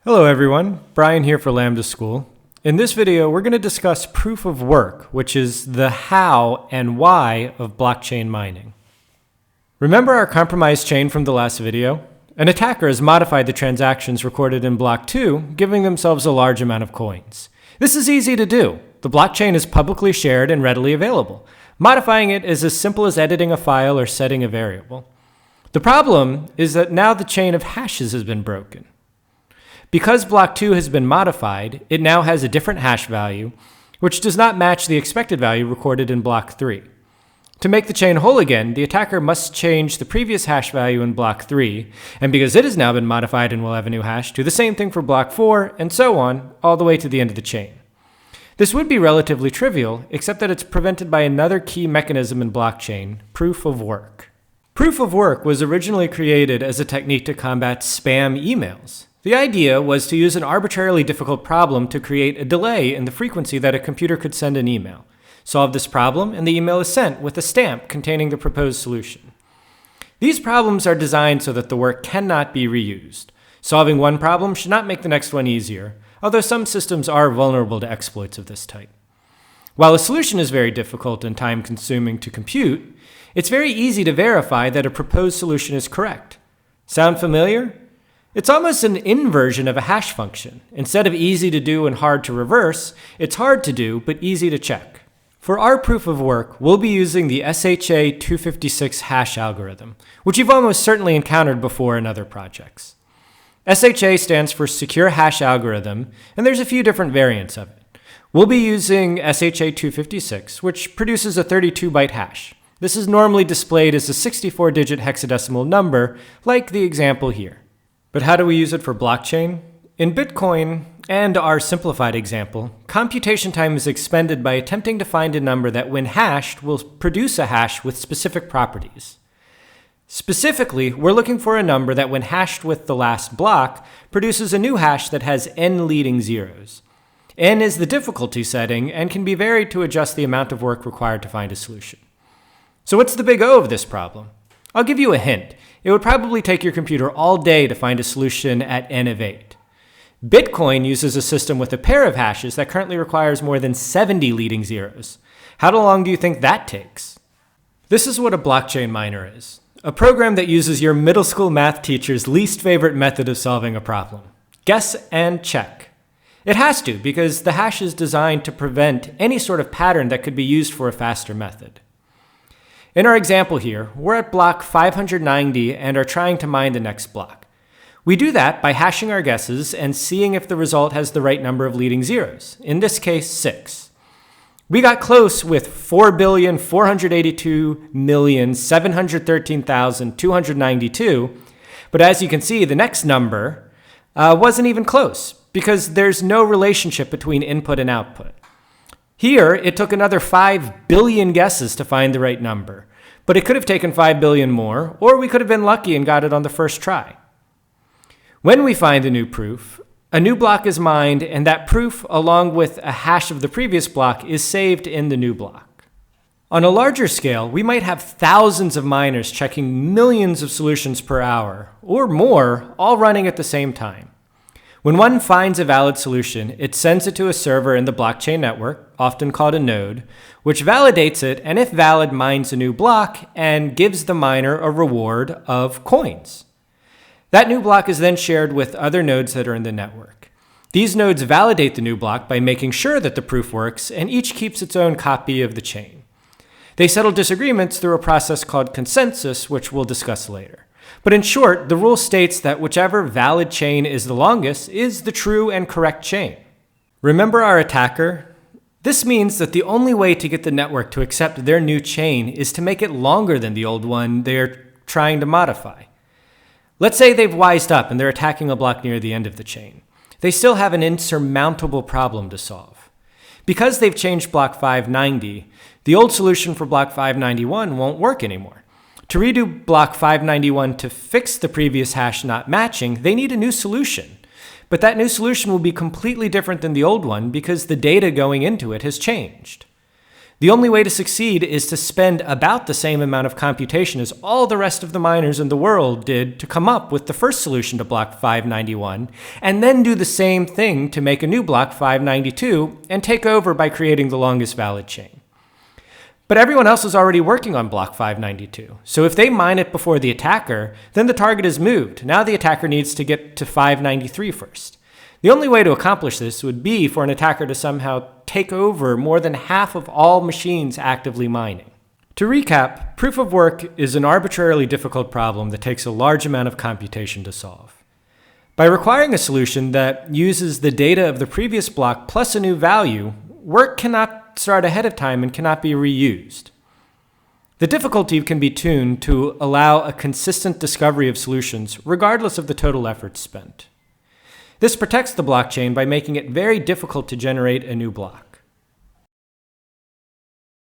Hello everyone, Brian here for Lambda School. In this video, we're going to discuss proof of work, which is the how and why of blockchain mining. Remember our compromise chain from the last video? An attacker has modified the transactions recorded in block 2, giving themselves a large amount of coins. This is easy to do. The blockchain is publicly shared and readily available. Modifying it is as simple as editing a file or setting a variable. The problem is that now the chain of hashes has been broken. Because block 2 has been modified, it now has a different hash value, which does not match the expected value recorded in block 3. To make the chain whole again, the attacker must change the previous hash value in block 3, and because it has now been modified and will have a new hash, do the same thing for block 4, and so on, all the way to the end of the chain. This would be relatively trivial, except that it's prevented by another key mechanism in blockchain, proof of work. Proof of work was originally created as a technique to combat spam emails. The idea was to use an arbitrarily difficult problem to create a delay in the frequency that a computer could send an email. Solve this problem, and the email is sent with a stamp containing the proposed solution. These problems are designed so that the work cannot be reused. Solving one problem should not make the next one easier, although some systems are vulnerable to exploits of this type. While a solution is very difficult and time-consuming to compute, it's very easy to verify that a proposed solution is correct. Sound familiar? It's almost an inversion of a hash function. Instead of easy to do and hard to reverse, it's hard to do but easy to check. For our proof of work, we'll be using the SHA-256 hash algorithm, which you've almost certainly encountered before in other projects. SHA stands for Secure Hash Algorithm, and there's a few different variants of it. We'll be using SHA-256, which produces a 32-byte hash. This is normally displayed as a 64-digit hexadecimal number, like the example here. But how do we use it for blockchain? In Bitcoin and our simplified example, computation time is expended by attempting to find a number that, when hashed, will produce a hash with specific properties. Specifically, we're looking for a number that, when hashed with the last block, produces a new hash that has n leading zeros. N is the difficulty setting and can be varied to adjust the amount of work required to find a solution. So what's the big O of this problem? I'll give you a hint. It would probably take your computer all day to find a solution at n of 8. Bitcoin uses a system with a pair of hashes that currently requires more than 70 leading zeros. How long do you think that takes? This is what a blockchain miner is. A program that uses your middle school math teacher's least favorite method of solving a problem. Guess and check. It has to, because the hash is designed to prevent any sort of pattern that could be used for a faster method. In our example here, we're at block 590 and are trying to mine the next block. We do that by hashing our guesses and seeing if the result has the right number of leading zeros, in this case 6. We got close with 4,482,713,292, but as you can see, the next number wasn't even close, because there's no relationship between input and output. Here, it took another 5 billion guesses to find the right number, but it could have taken 5 billion more, or we could have been lucky and got it on the first try. When we find a new proof, a new block is mined, and that proof, along with a hash of the previous block, is saved in the new block. On a larger scale, we might have thousands of miners checking millions of solutions per hour, or more, all running at the same time. When one finds a valid solution, it sends it to a server in the blockchain network, often called a node, which validates it, and if valid, mines a new block and gives the miner a reward of coins. That new block is then shared with other nodes that are in the network. These nodes validate the new block by making sure that the proof works, and each keeps its own copy of the chain. They settle disagreements through a process called consensus, which we'll discuss later. But in short, the rule states that whichever valid chain is the longest is the true and correct chain. Remember our attacker? This means that the only way to get the network to accept their new chain is to make it longer than the old one they're trying to modify. Let's say they've wised up and they're attacking a block near the end of the chain. They still have an insurmountable problem to solve. Because they've changed block 590, the old solution for block 591 won't work anymore. To redo block 591 to fix the previous hash not matching, they need a new solution. But that new solution will be completely different than the old one because the data going into it has changed. The only way to succeed is to spend about the same amount of computation as all the rest of the miners in the world did to come up with the first solution to block 591, and then do the same thing to make a new block 592 and take over by creating the longest valid chain. But everyone else is already working on block 592, so if they mine it before the attacker, then the target is moved. Now the attacker needs to get to 593 first. The only way to accomplish this would be for an attacker to somehow take over more than half of all machines actively mining. To recap, proof of work is an arbitrarily difficult problem that takes a large amount of computation to solve. By requiring a solution that uses the data of the previous block plus a new value, work cannot start ahead of time and cannot be reused. The difficulty can be tuned to allow a consistent discovery of solutions regardless of the total effort spent. This protects the blockchain by making it very difficult to generate a new block.